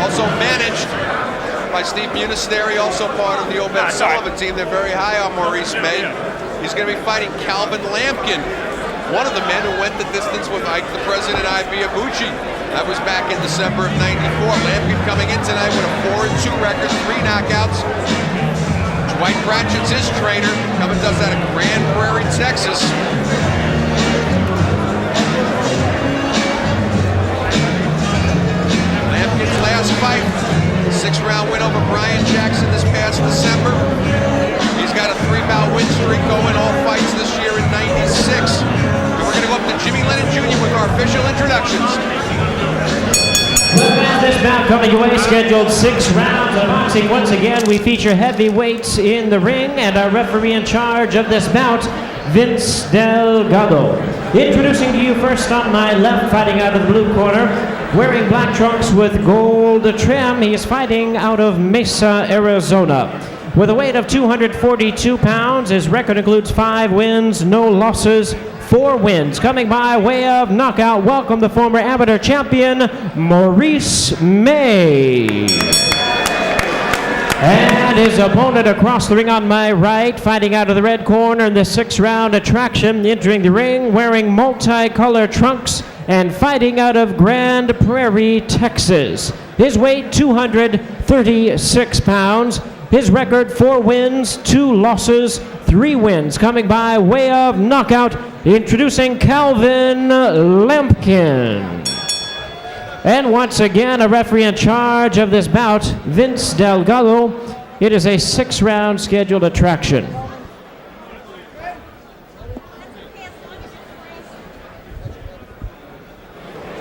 Also managed by Steve Munisteri, also part of the Obed Sullivan team. They're very high on Maurice May. He's going to be fighting Calvin Lampkin, one of the men who went the distance with Ike the President Ibeabuchi. That was back in December of '94. Lampkin coming in tonight with a 4-2 record, 3 knockouts. Dwight Pratchett's his trainer. Coming does that at Grand Prairie, Texas. Lampkin's last fight, 6-round win over Brian Jackson this past December. He's got a 3-bout win streak going, all fights this year in '96. And we're going to go up to Jimmy Lennon Jr. with our official introductions. This bout coming your way, scheduled 6 rounds of boxing. Once again, we feature heavyweights in the ring, and our referee in charge of this bout, Vince Delgado. Introducing to you first on my left, fighting out of the blue corner, wearing black trunks with gold trim. He is fighting out of Mesa, Arizona. With a weight of 242 pounds, his record includes 5 wins, no losses, 4 wins. Coming by way of knockout, welcome the former amateur champion, Maurice May. And his opponent across the ring on my right, fighting out of the red corner in the 6-round attraction, entering the ring wearing multicolored trunks and fighting out of Grand Prairie, Texas. His weight, 236 pounds. His record, 4 wins, 2 losses, 3 wins. Coming by way of knockout, introducing Calvin Lampkin. And once again, a referee in charge of this bout, Vince Delgado. It is a 6-round scheduled attraction.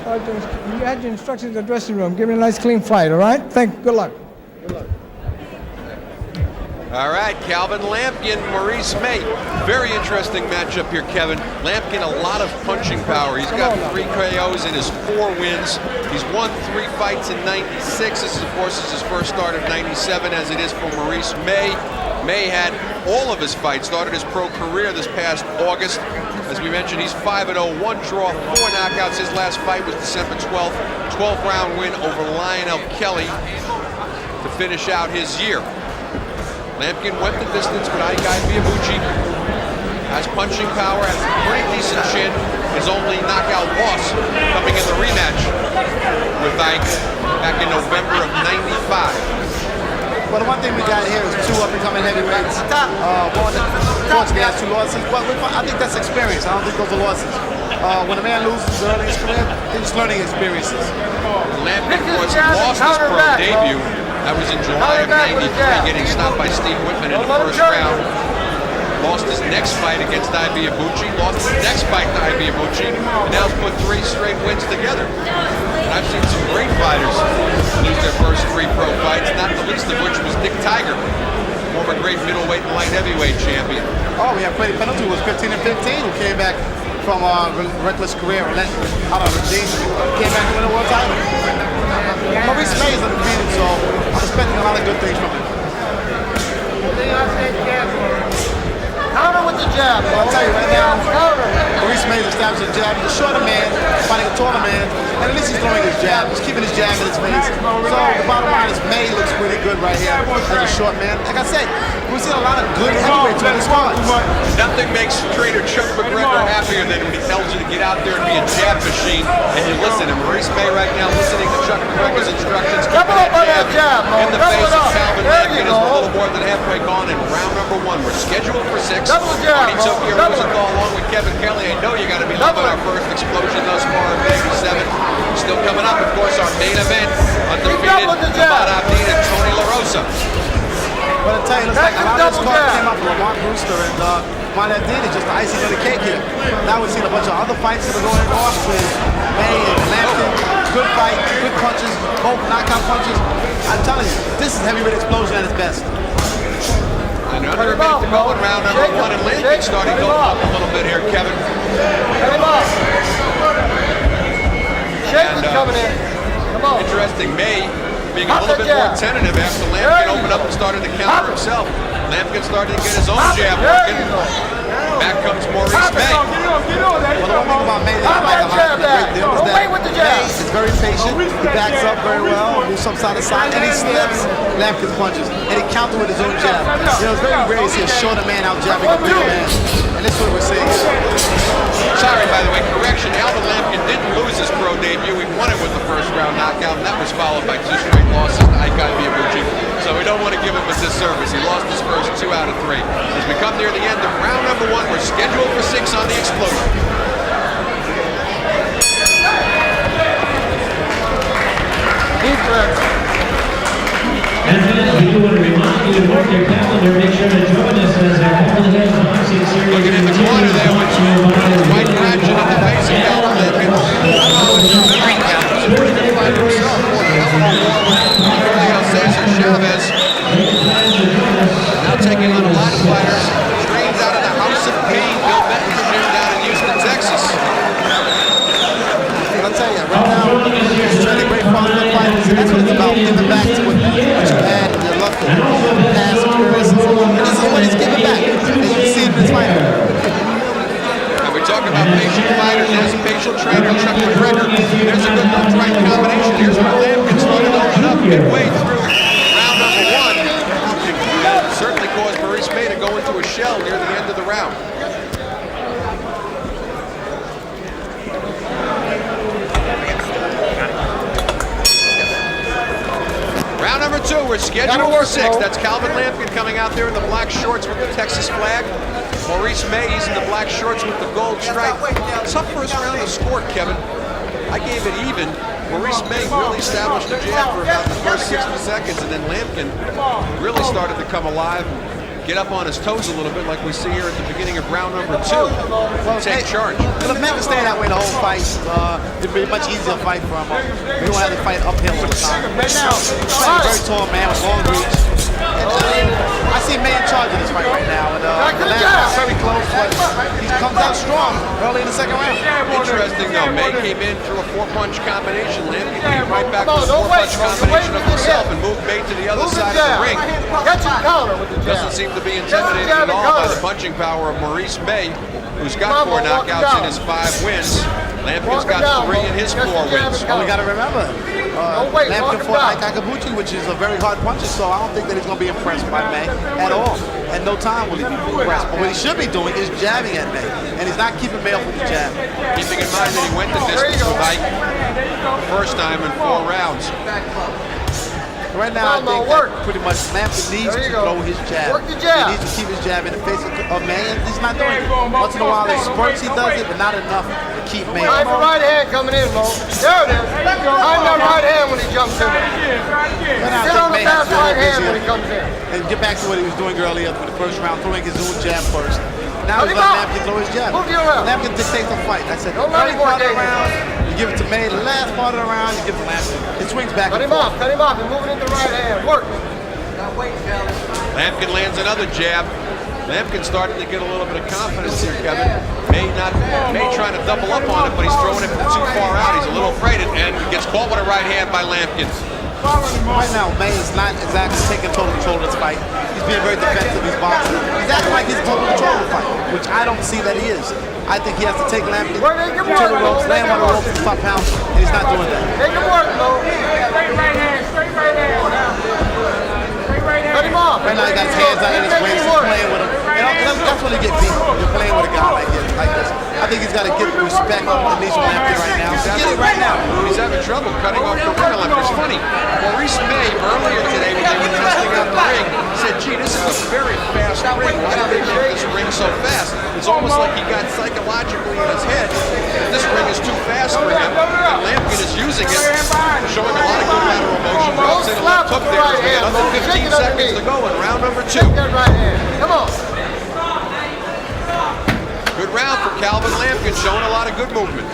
You had your instructions in the dressing room. Give me a nice clean fight, all right? Good luck. Good luck. All right, Calvin Lampkin, Maurice May. Very interesting matchup here, Kevin. Lampkin, a lot of punching power. He's got 3 KOs in his 4 wins. He's won 3 fights in '96. This, of course, is his first start of '97, as it is for Maurice May. May had all of his fights, started his pro career this past August. As we mentioned, he's 5-0, 1 draw, 4 knockouts. His last fight was December 12th, 12-round win over Lionel Kelly to finish out his year. Lampkin went the distance with Ike Ibeabuchi. Has punching power, has a pretty decent chin. His only knockout loss coming in the rematch with Ike back in November of '95. Well, the one thing we got here is 2 up-and-coming heavyweights. One, unfortunately, has 2 losses, but I think that's experience. I don't think those are losses. When a man loses early in his career, he's just learning experiences. Lampkin, of course, lost his pro debut. That was in July of '93, getting stopped by Steve Whitman in the first round. Lost his next fight against Ibeabuchi, lost his next fight to Ibeabuchi, and now he's put 3 straight wins together. And I've seen some great fighters lose their first 3 pro fights, not the least of which was Dick Tiger, former great middleweight and light heavyweight champion. Oh, we have Freddie Pendleton, who was 15 and 15, who came back from a reckless career, out of regime, came back to win a world title. Maurice May is undefeated, so I'm expecting a lot of good things from him. Counter with the jab. Well, I'll tell you right now, Maurice May established a jab. He's a shorter man, fighting a taller man, and at least he's throwing his jab. He's keeping his jab in his face. So the bottom line is May looks pretty good right here as a short man. Like I said, we've seen a lot of good heavyweights on this card. Nothing makes trainer Chuck McGregor happier than when he tells you to get out there and be a jab machine, and you listen. And Maurice May right now listening to Chuck McGregor's instructions, keeping that jab in the face of Calvin Lampkin is a little more than halfway gone in round number 1. We're scheduled for 6. Marty Tokyo Rosenthal along with Kevin Kelly. I know you got to be loving our first explosion thus far in '87. Still coming up, of course, our main event, undefeated Ahmad Abdin and Tony La Rosa. But I tell you, looks like a lot of this card came up from Mark Brewster, and Ahmad Abdin is just the icing on the cake here. Now we've seen a bunch of other fights that are going on with May and Lampkin. Good fight, good punches, both knockout punches. I'm telling you, this is heavyweight explosion at its best. Another minute to go in round number 1, and Lampkin starting to go up a little bit here, Kevin. And, coming in. Come on. Interesting, May being a little bit more tentative after Lampkin opened up and started to counter himself. Lampkin started to get his own jab working. Back comes Maurice May. Well, the one thing about May that I like a lot, the great deal is that May is very patient. He backs up very well, moves from side to side, and he slips Lampkin's punches, and he counters with his own jab. You know, it's very rare to see a shorter man out jabbing a bigger man, and this is what we're seeing. Sorry, by the way, correction. Alvin Lampkin didn't lose his pro debut. He won it with the first round knockout, and that was followed by 2 straight losses to Aikai Miyabuchi. So we don't want to give him a disservice. He lost his first 2 out of 3. As we come near the end of round number 1, we're scheduled for 6 on the Explosion. And fans, we do want to remind you to mark your calendar. Make sure to join us as our Beverly Hills Boxing Series Looking in the corner there with White Ratchet in the face of Alvin Lampkin. Chavez now taking on a lot of fighters. Strains out of the House of Pain. Bill Benton's gym down in Houston, Texas. I'll tell you, right now, he's trying to break from the fighters, and that's what it's about, giving back to what you had and your love for past experiences. And this is what he's giving back, as you see in this fight. And we talk about patient fighters. There's a patient trainer, Chuck McGregor. There's a good left-right combination. Here's where Lampkin started to open up midway through round number 1. That certainly caused Maurice May to go into a shell near the end of the round. Round number 2, we're scheduled for 6. That's Calvin Lampkin coming out there in the black shorts with the Texas flag. Maurice May, he's in the black shorts with the gold stripe. Tough first round to score, Kevin. I gave it even. Maurice May really established the jab for about the first 60 seconds, and then Lampkin really started to come alive, get up on his toes a little bit like we see here at the beginning of round number 2. Take charge. Well, if Lampkin stayed that way the whole fight, it'd be a much easier fight for him. We don't have to fight uphill all the time. Right now, he's fighting a very tall man with long reach. And I see May in charge of this fight right now. And Lampkin's very close, but he comes out strong early in the second round. Interesting though, May came in through a 4-punch combination. Lampkin came right back with a 4-punch combination of himself and moved May to the other side of the ring. Catch and counter with the jab. Doesn't seem to be intimidated at all by the punching power of Maurice May, who's got 4 knockouts in his 5 wins. Lampkin's got 3 in his 4 wins. Well, we got to remember, Lampkin fought Aikai Miyabuchi, which is a very hard puncher, so I don't think that he's going to be impressed by May at all. At no time will he be impressed. But what he should be doing is jabbing at May, and he's not keeping May off with the jab. Keeping in mind that he went the distance with Ike the first time in 4 rounds. Right now, I think that pretty much Lampkin needs to throw his jab. Work the jab. He needs to keep his jab in the face of May, and he's not doing it. Once in a while, in spurts he does it, but not enough to keep May. Time for right hand coming in, Mo. There it is. Time that right hand when he jumps in. Sit on the fast right hand when he comes in. And get back to what he was doing earlier for the first round, throwing his own jab first. Now he's letting Lampkin throw his jab. Move you around. Lampkin dictates the fight. I said, Don't early let him part of work the round, you give it to May. The last part of the round, you give it to Lampkin. It swings back Cut and him forth. off. Cut him off. You're moving into right hand. Work. Lampkin lands another jab. Lampkin starting to get a little bit of confidence here, Kevin. May trying to double up on it, but he's throwing it from too far out. He's a little afraid, and gets caught with a right hand by Lampkin. Right now, May is not exactly taking total control of this fight. He's being very defensive. He's boxing. He's acting like he's total control of the fight, which I don't see that he is. I think he has to take Lampkin to the ropes, land on the ropes, and stop pouncing, and he's not doing that. Make him work, Mo. Straight right hand. Straight right hand. Cut him off. Right now, he got his hands out in his waist. He's playing with him. And that's when you get beat. You're playing with a guy like this. I think he's got to get the respect of Lampkin right now. Get it right now. He's having trouble cutting off the ring left. It's funny. Maurice May, earlier today, when they were testing out the ring, said, gee, this is a very fast ring. Why did they make this ring so fast? It's almost like he got psychologically in his head that this ring is too fast for him. And Lampkin is using it, showing a lot of good lateral motion. Drops in a left hook there. We got another 15 seconds to go in round number 2. That right hand. Come on. Good round for Calvin Lampkin, showing a lot of good movement.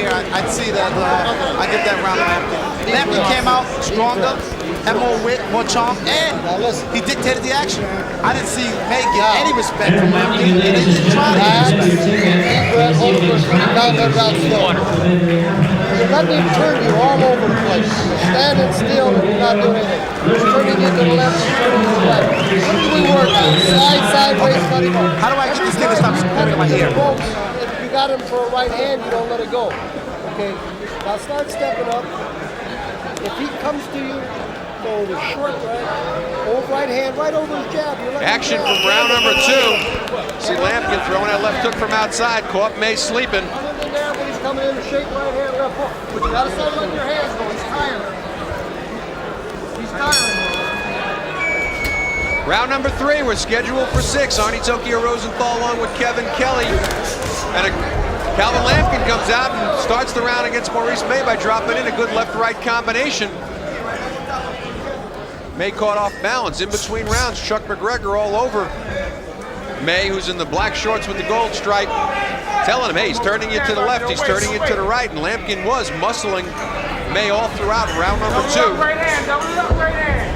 I'd see that I get that round of Lampkin. Lampkin came out stronger, had more wit, more charm, and he dictated the action. I didn't see May get any respect from Lampkin, and they didn't try to get respect. You're letting him turn you all over the place. You're standing still and you're not doing anything. He's turning you to the left and turning you to the right. What do we work on? Sideways, buddy. How do I get this kid to stop poking my ear? If you got him for a right hand, you don't let it go. Okay, now start stepping up. If he comes to you, go with short right, old right hand, right over his jab. Action from round number 2. See Lampkin throwing that left hook from outside. Caught May sleeping. In there when he's coming in to shake right hand, left hook. But you gotta start letting your hands go. He's tired. He's tired. Round number 3, we're scheduled for 6. Arnie Tokyo Rosenthal along with Kevin Kelly. And Calvin Lampkin comes out and starts the round against Maurice May by dropping in a good left-right combination. May caught off balance. In between rounds, Chuck McGregor all over May, who's in the black shorts with the gold stripe, telling him, hey, he's turning you to the left, he's turning you to the right, and Lampkin was muscling May all throughout round number 2.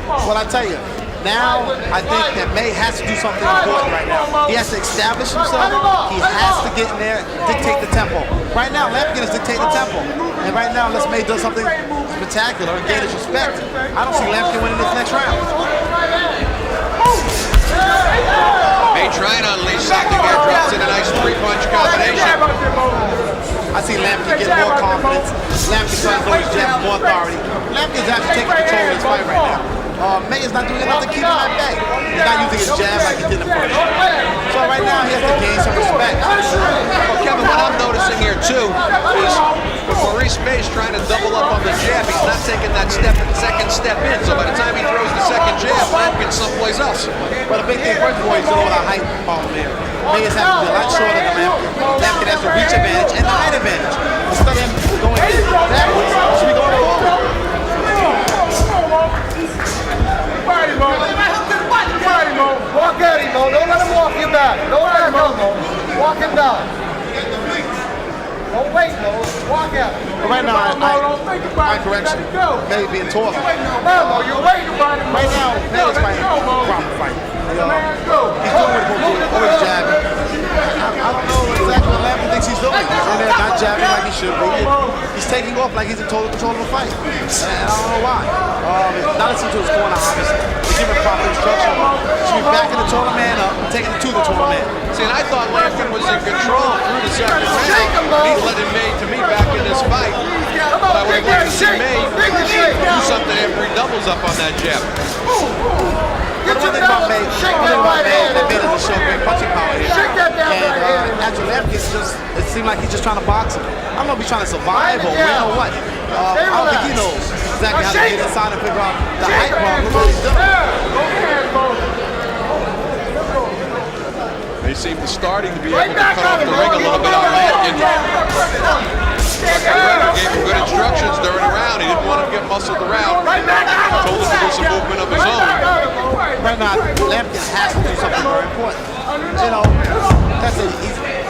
Well, I tell you, now I think that May has to do something important right now. He has to establish himself. He has to get in there, dictate the tempo. Right now, Lampkin is dictating the tempo. And right now, unless May does something spectacular and gain his respect, I don't see Lampkin winning this next round. May trying to unleash something there, drops in a nice 3-punch combination. I see Lampkin get more confidence. Lampkin trying to throw his jab with more authority. Lampkin's actually taking control of his fight right now. May is not doing enough to keep him at bay. He's not using his jab like he did in the first. So right now he has to gain some respect. Well, Kevin, what I'm noticing here too is when Maurice May is trying to double up on the jab, he's not taking that second step in. So by the time he throws the second jab, Lampkin's someplace else. Well, the big thing first of all, he's doing with a height problem here. May is having to be a lot shorter than Lampkin. Lampkin has the reach advantage and the height advantage. Instead of him going backwards, he should be going forward. Walk at him, Mo. Don't let him walk you back. Don't let him go, Mo. Walk him down. Don't wait, Mo. Walk at him. But right now, my correction, May being tough. Mo, you're waiting about it. Right now, May is fighting a proper fight. He's doing what he's going to do, always jabbing. I don't know exactly what Lampkin thinks he's doing. He's in there not jabbing like he should be. He's taking off like he's in total control of the fight. And I don't know why. Not listening to his corner, obviously. He's giving proper instruction. He should be backing the taller man up and taking him to the taller man. See, and I thought Lampkin was in control through the second round. He's letting May, to me, back in this fight. But I would have liked to see May do something after he doubles up on that jab. The one thing about May, that May doesn't show great punching power here. And actually, Lampkin it seemed like he's just trying to box him. I don't know if he's trying to survive or win or what. I don't think he knows exactly how to get inside and figure out the height problem of what he's doing. They seem to starting to be able to cut off the ring a little bit on Lampkin. McGregor gave him good instructions during the round. He didn't want him to get muscled around. Told him to do some movement of his own. Right now, Lampkin has to do something very important. You know, that's it.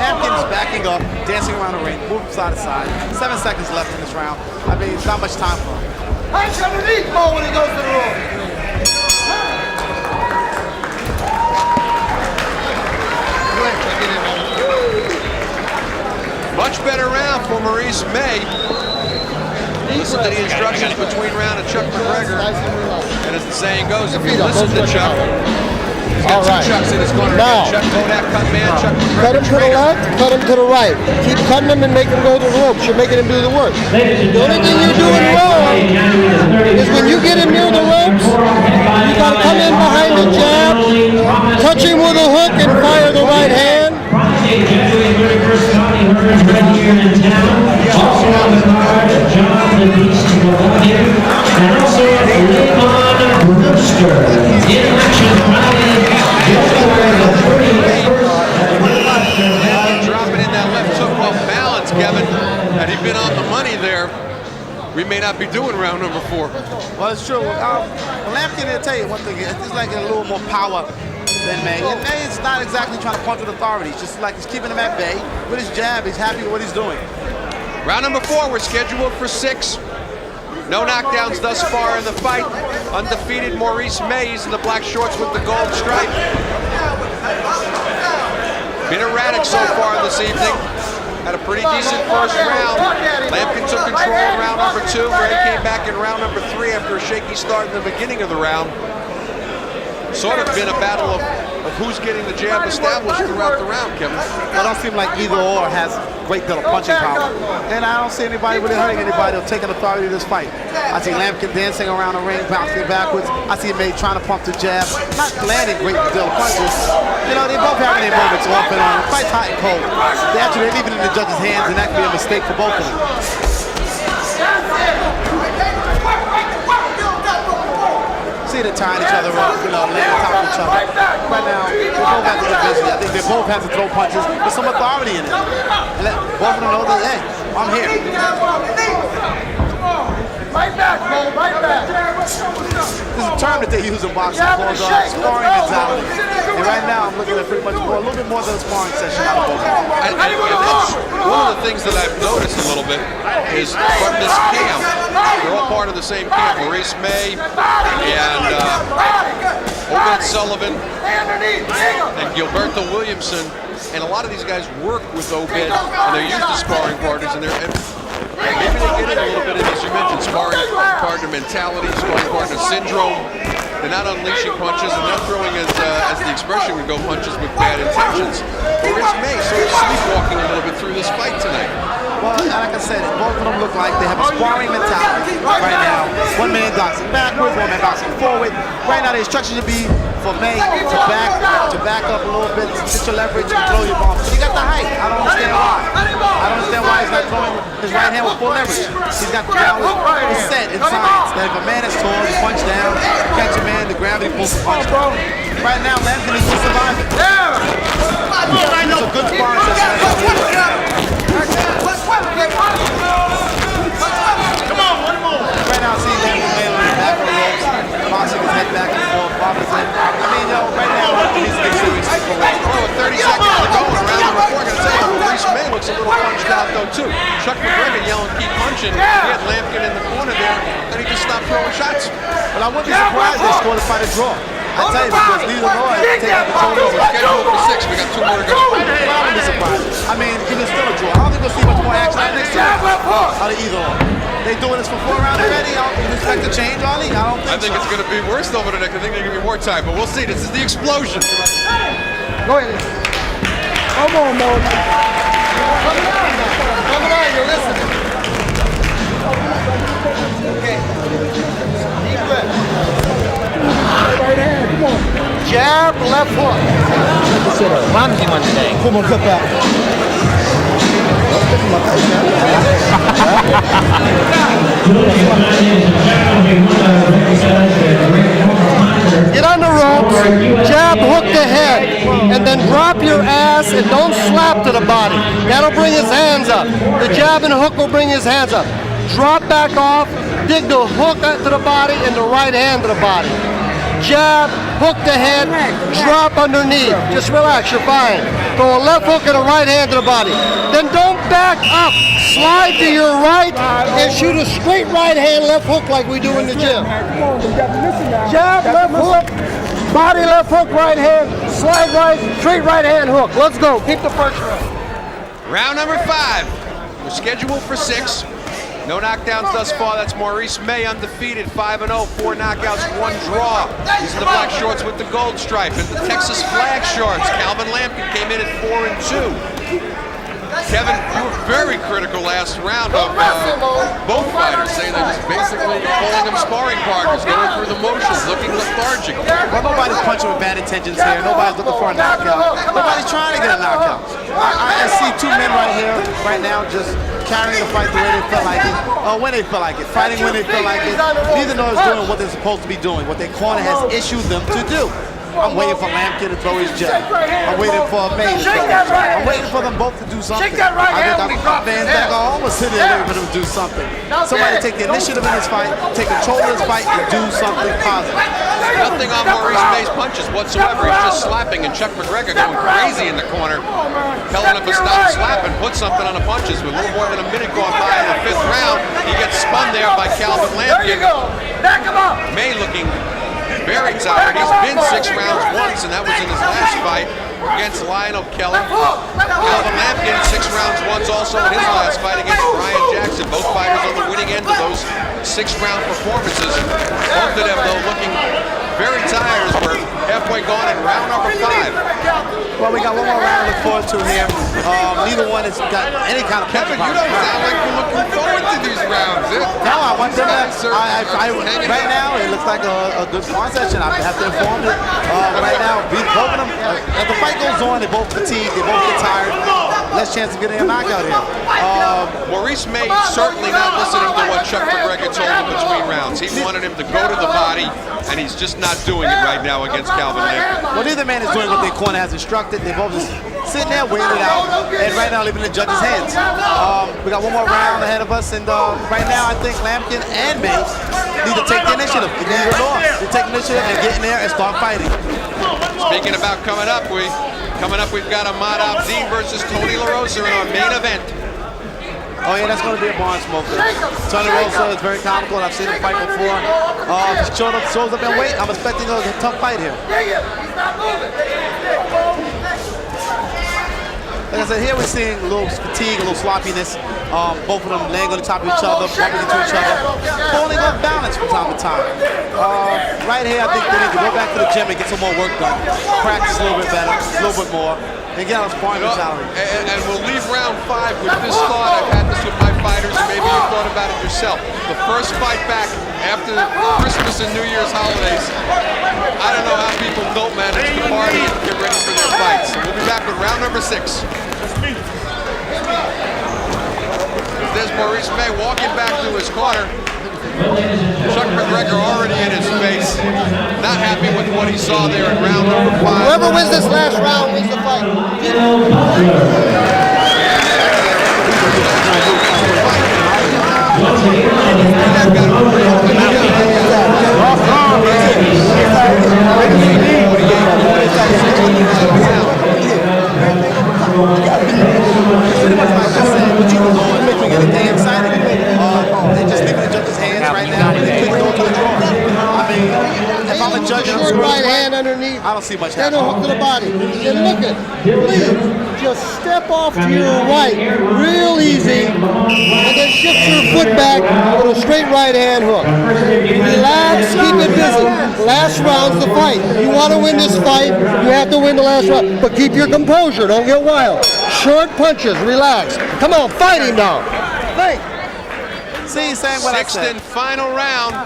Lampkin's backing up, dancing around the ring, moving side to side. 7 seconds left in this round. I mean, it's not much time for him. Punch underneath Mo when he goes to the room. Much better round for Maurice May. Listen to the instructions between round of Chuck McGregor. And as the saying goes, if you listen to Chuck, he's got two Chucks in his corner. Now, Chuck Kodak, cut man, Chuck McGregor. cut him to the left, cut him to the right. Keep cutting him and make him go to the ropes. You're making him do the work. The only thing you're doing wrong is when you get him near the ropes, you got to come in behind the jab, touch him with a hook, and fire the right hand. January 31st, Connie Herbert right here in town. Also on the card, John the Beast Milwaukee, and also Lemon Brewster. In action, Friday, January the 31st. Dropping in that left hook off balance, Kevin. Had he been on the money there, we may not be doing round number 4. Well, it's true. Lampkin, I'll tell you one thing. It's like a little more power than May. And May is not exactly trying to punch with authority. It's just like he's keeping him at bay. With his jab, he's happy with what he's doing. Round number 4, we're scheduled for 6. No knockdowns thus far in the fight. undefeated Maurice May. He's in the black shorts with the gold stripe. Been erratic so far this evening. Had a pretty decent first round. Lampkin took control in round number 2. Gray came back in round number 3 after a shaky start in the beginning of the round. Sort of been a battle of who's getting the jab established throughout the round, Kevin. It don't seem like either or has great deal of punching power. And I don't see anybody really hurting anybody or taking authority of this fight. I see Lampkin dancing around the ring, bouncing backwards. I see May trying to pump the jab, not landing great deal of punches. You know, they both having their moments off and on. The fight's hot and cold. They're leaving it in the judges' hands, and that could be a mistake for both of them. See they're tying each other up, you know, laying on top of each other. Right now, they both have to get busy. I think they both have to throw punches with some authority in it. And let both of them know that, hey, I'm here. Right back, Mo, right back. This is a term that they use in boxing called sparring mentality. And right now, I'm looking at pretty much more, a little bit more than a sparring session out of both. And that's one of the things that I've noticed a little bit is from this camp, they're all part of the same camp. Maurice May and Obed Sullivan and Gilberto Williamson. And a lot of these guys work with Obed, and they're used to sparring partners, and maybe they get in a little bit of, as you mentioned, sparring partner mentality, sparring partner syndrome. They're not unleashing punches, and not throwing, as the expression would go, punches with bad intentions. Maurice May sort of sleepwalking a little bit through this fight tonight. Well, like I said, both of them look like they have a sparring mentality right now. One man boxing backwards, one man boxing forward. Right now, the instruction should be for May to back up a little bit, get your leverage, and throw your bomb. He got the height. I don't understand why. I don't understand why he's not throwing his right hand with full leverage. He's got the ground. It's set in science that if a man is tall, you punch down, catch a man, the gravity pulls the punch down. Right now, Lampkin is just surviving. It's a good sparring session. Come on, one more. Right now, see Lampkin laying on the back of the ropes, boxing his head back and forth, bobbing his head. I mean, yo, right now, Lampkin needs to make sure he's taking away. Oh, 30 seconds to go in round number 4. I'm going to tell you, Maurice May looks a little punched out, though, too. Chuck McGregor yelling, keep punching. He had Lampkin in the corner there, and he just stopped throwing shots. But I wouldn't be surprised if they scored a fight a draw. I tell you, because neither one have taken control over We're scheduled for 6. We got 2 more to go. I wouldn't be surprised. I mean, even still a draw. I don't think we'll see much more action next year out of either one. They doing this for 4 rounds already. I don't expect a change, Ollie. I think it's going to be worse over the next. I think there's going to be more time, but we'll see. This is the explosion. Go ahead. Come on, Mo. Coming on, you're listening. Okay. Deep breath. Right hand, come on. Jab, left hook. Ramsey one today. Come on, cut back. Get on the ropes, jab, hook the head, and then drop your ass and don't slap to the body. That'll bring his hands up. The jab and hook will bring his hands up. Drop back off, dig the hook to the body and the right hand to the body. Jab, hook the head, drop underneath. Just relax, you're fine. Throw a left hook and a right hand to the body. Then don't back up. Slide to your right and shoot a straight right hand, left hook like we do in the gym. Jab, left hook, body left hook, right hand, slide right, straight right hand hook. Let's go. Keep the first round. Round number 5. We're scheduled for 6. No knockdowns thus far. That's Maurice May, undefeated, 5-0, 4 knockouts, 1 draw. He's in the black shorts with the gold stripe and the Texas flag shorts. Calvin Lampkin came in at 4-2. Kevin, you were very critical last round of both fighters, saying they're just basically calling them sparring partners, going through the motions, looking lethargic. Well, nobody's punching with bad intentions here. Nobody's looking for a knockout. Nobody's trying to get a knockout. I see 2 men right here, right now, just carrying the fight the way they feel like it, or when they feel like it, fighting when they feel like it. Neither one is doing what they're supposed to be doing, what their corner has issued them to do. I'm waiting for Lampkin to throw his jab. I'm waiting for May to throw his jab. I'm waiting for them both to do something. I think I'm fans back are almost sitting there waiting for them to do something. Somebody take the initiative in this fight, take control of this fight, and do something positive. Nothing on Maurice May's punches whatsoever. He's just slapping, and Chuck McGregor going crazy in the corner, telling him to stop slapping, put something on the punches. With a little more than a minute gone by in the 5th round, he gets spun there by Calvin Lampkin. Back him up. May looking very tired. He's been 6 rounds once, and that was in his last fight against Lionel Keller. Calvin Lampkin, 6 rounds once also in his last fight against Ryan Jackson. Both fighters on the winning end of those 6-round performances. Both of them, though, looking very tired as we're halfway gone in round number 5. Well, we got one more round to look forward to here. Neither one has got any kind of Kevin, you don't sound like you're looking forward to these rounds. No, I want them right now, it looks like a good sparring session. I have to inform you. Right now, both of them, as the fight goes on, they both fatigue, they both get tired. Less chance of getting a knockout here. Maurice May certainly not listening to what Chuck McGregor told him between rounds. He wanted him to go to the body, and he's just not doing it right now against Calvin Lampkin. Well, neither man is doing what their corner has instructed. They're both just sitting there waiting it out, and right now leaving the judge's hands. We got one more round ahead of us, and right now I think Lampkin and May need to take the initiative. They need it off. They take the initiative and get in there and start fighting. Speaking about coming up, we've got Ahmad Abdin versus Tony La Rosa in our main event. Oh yeah, that's going to be a barn smoker. Tony La Rosa is very comical, and I've seen him fight before. He shows up in weight. I'm expecting a tough fight here. He's not moving. Like I said, here we're seeing a little fatigue, a little sloppiness. Both of them laying on the top of each other, bumping into each other, falling off balance from time to time. Right here, I think they need to go back to the gym and get some more work done. Practice a little bit better, a little bit more, and get on sparring mentality. And we'll leave round 5 with this thought. I've had this with my fighters, and maybe you thought about it yourself. The first fight back after the Christmas and New Year's holidays, I don't know how people don't manage to party and get ready for their fights. So we'll be back with round number 6. There's Maurice May walking back to his corner. Chuck McGregor already in his face. Not happy with what he saw there in round number 5. Whoever wins this last round wins the fight. They're just leaving the judge's hands right now. They couldn't go to the draw. I mean, if I'm a judge and I'm Short screwing right hand underneath. I don't see much Then a hook happening. to the body. And look at, please, just step off to your right, real easy, and then shift your foot back with a straight right hand hook. Relax, keep it busy. Last round's the fight. You want to win this fight, you have to win the last round. But keep your composure, don't get wild. Short punches, relax. Come on, fight him now. Fight. See, he's saying what I 6th said. and final round.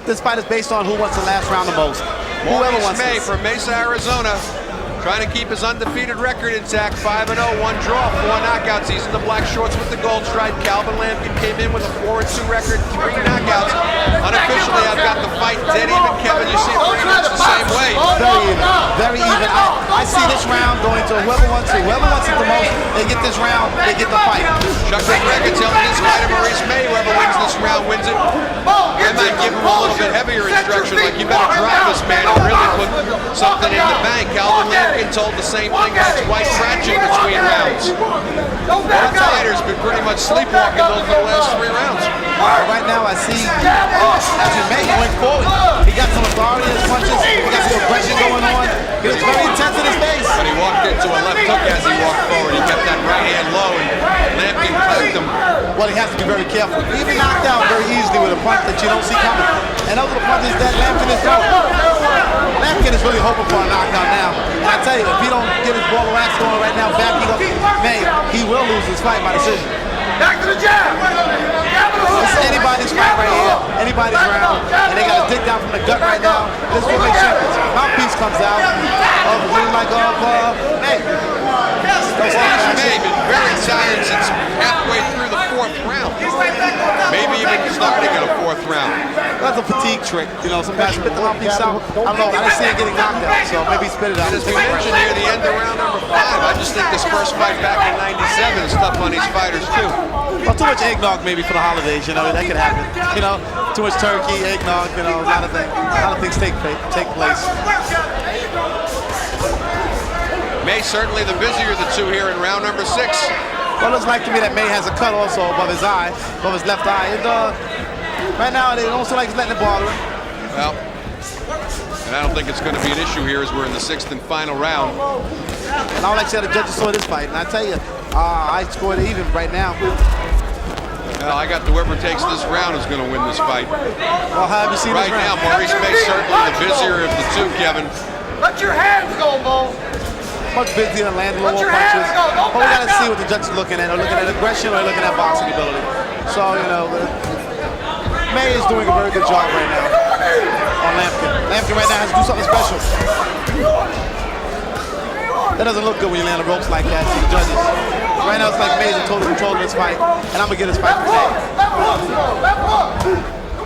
This fight is based on who wants the last round the most. Whoever Maurice wants May this. from Mesa, Arizona, trying to keep his undefeated record intact. 5-0, 1 draw, 4 knockouts. He's in the black shorts with the gold stripe. Calvin Lampkin came in with a 4-2 record, 3 knockouts. Unofficially, I've got the fight dead even, Kevin. You see it pretty much the same way. Very even. Very even. I see this round going to whoever wants it. Whoever wants it the most, they get this round, they get the fight. Chuck McGregor telling his fighter Maurice May, whoever wins this round wins it. I might give him a little bit heavier instruction, like you better drop this man and really put something in the bank. Calvin Lampkin told the same thing that's quite tragic between rounds. Both fighters been pretty much sleepwalking those the last 3 rounds. Right now, I see as he May going forward. He got some authority in his punches. He got some aggression going on. He was very intense in his face. But he walked into a left hook as he walked forward. He kept that right hand low, and Lampkin cracked him. Well, he has to be very careful. He been knocked out very easily with a punch that you don't see coming. And those are the punches that Lampkin is throwing. Lampkin is really hoping for a knockout now. And I tell you, if he don't get his ball of wax going right now, backing up May, he will lose this fight by decision. Back to the jab. This is anybody's fight right here, anybody's round, and they got to dig down from the gut right now. This is what makes champions. Mouthpiece comes out of the ring like May. Maurice May been very tired since halfway through the fourth round. Maybe even starting in a fourth round. That's a fatigue trick. You know, some guys spit the mouthpiece out. I don't know. I didn't see it getting knocked out, so maybe he spit it out. And as we mentioned here, the end of round number 5. I just think this first fight back in '97 is tough on these fighters too. Well, too much eggnog maybe for the holidays. You know, that could happen. You know, too much turkey, eggnog. You know, a lot of things take place. May certainly the busier of the two here in round number 6. Well, it looks like to me that May has a cut also above his eye, above his left eye. And right now, it don't seem like he's letting it bother him. Well, and I don't think it's going to be an issue here as we're in the 6th and final round. And I would like to say the judges saw this fight, and I tell you, I scored even right now. Well, I got whoever takes this round is going to win this fight. Well, how have you seen right this round? now, Maurice May certainly the busier of the two, Kevin. Let your hands go, Mo. Much busier and landing a little more punches. But we got to see what the judges are looking at. They're looking at aggression or they're looking at boxing ability. So, you know, May is doing a very good job right now on Lampkin. Lampkin right now has to do something special. That doesn't look good when you land the ropes like that to the judges. Right now it's like May's in total control of this fight, and I'm going to get this fight for May.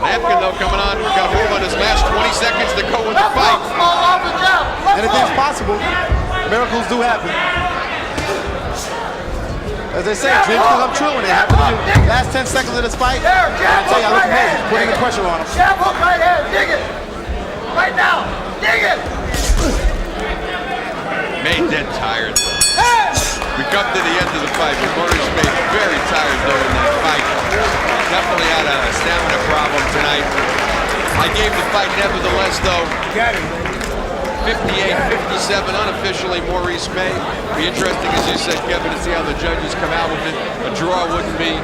Lampkin, though, coming on, got to move on his last 20 seconds to go with the fight. Anything's possible. Miracles do happen. As they say, dreams come true when they happen to you. Last 10 seconds of this fight, I tell you, I look amazing, putting the pressure on him. Jab hook right here, dig it. Right now, dig it. May dead tired. We come to the end of the fight. Maurice May very tired during that fight. Definitely had a stamina problem tonight. I gave the fight nevertheless, though. 58-57 unofficially, Maurice May. Be interesting, as you said, Kevin, to see how the judges come out with it. A draw wouldn't be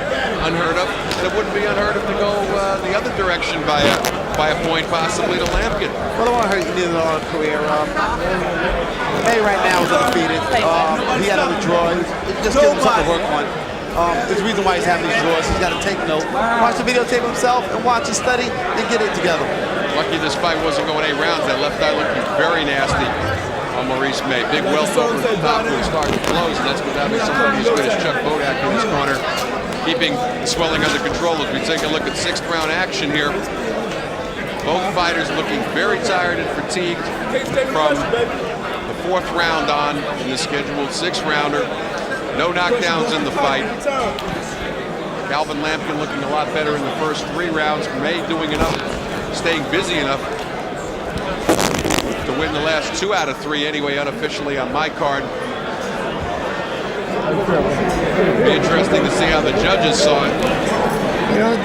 unheard of, and it wouldn't be unheard of to go the other direction by a point, possibly to Lampkin. Well, I don't want to hurt neither on a career. May right now is undefeated. He had other draws. Just give him something to work on. There's a reason why he's having these draws. He's got to take note, watch the videotape himself, and watch and study, and get it together. Lucky this fight wasn't going 8 rounds. That left eye looking very nasty on Maurice May. Big welt over the top when it started to close, and that's without having somebody as good as Chuck Bodak in his corner, keeping the swelling under control. As we take a look at 6th round action here, both fighters looking very tired and fatigued from the 4th round on in the scheduled 6th rounder. No knockdowns in the fight. Calvin Lampkin looking a lot better in the first 3 rounds. May doing enough, staying busy enough to win the last 2 out of 3 anyway, unofficially on my card. Be interesting to see how the judges saw it. Well,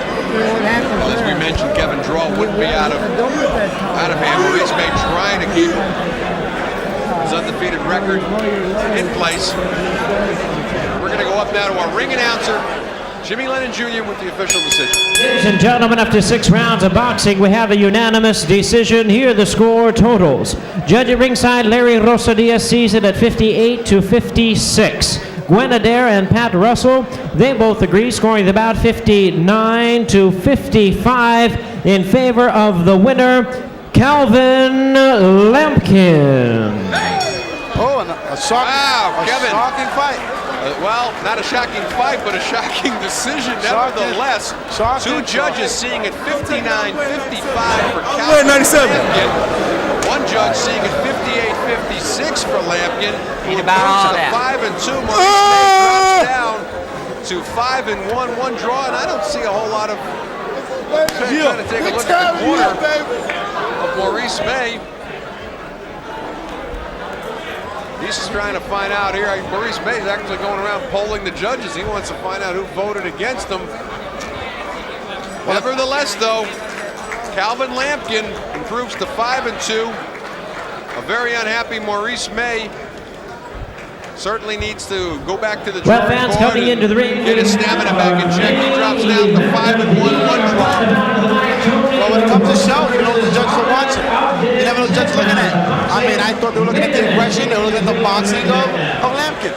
as we mentioned, Kevin, draw wouldn't be out of hand. Maurice May trying to keep his undefeated record in place. We're going to go up now to our ring announcer, Jimmy Lennon Jr. with the official decision. Ladies and gentlemen, after 6 rounds of boxing, we have a unanimous decision. Here are the score totals. Judge at ringside, Larry Rosadias, sees it at 58-56. Gwen Adair and Pat Russell, they both agree, scoring the bout 59-55 in favor of the winner, Calvin Lampkin. Oh, and a shocking fight. Well, not a shocking fight, but a shocking decision nevertheless. Two judges seeing it 59-55 for Calvin Lampkin. One judge seeing it 58-56 for Lampkin. Eat about all that. 5-2. Maurice May drops down to 5-1, 1 draw, and I don't see a whole lot of. Trying to take a look at the corner of Maurice May. He's just trying to find out here. Maurice May is actually going around polling the judges. He wants to find out who voted against him. Nevertheless, though, Calvin Lampkin improves to 5-2. A very unhappy Maurice May certainly needs to go back to the drawing board. Fans coming into the ring. Get his stamina back in check. He drops down to 5-1, 1 draw. Well, when it comes to show, you know the judges are watching. You never know what the judges are looking at. I mean, I thought they were looking at the aggression, they were looking at the boxing of Lampkin.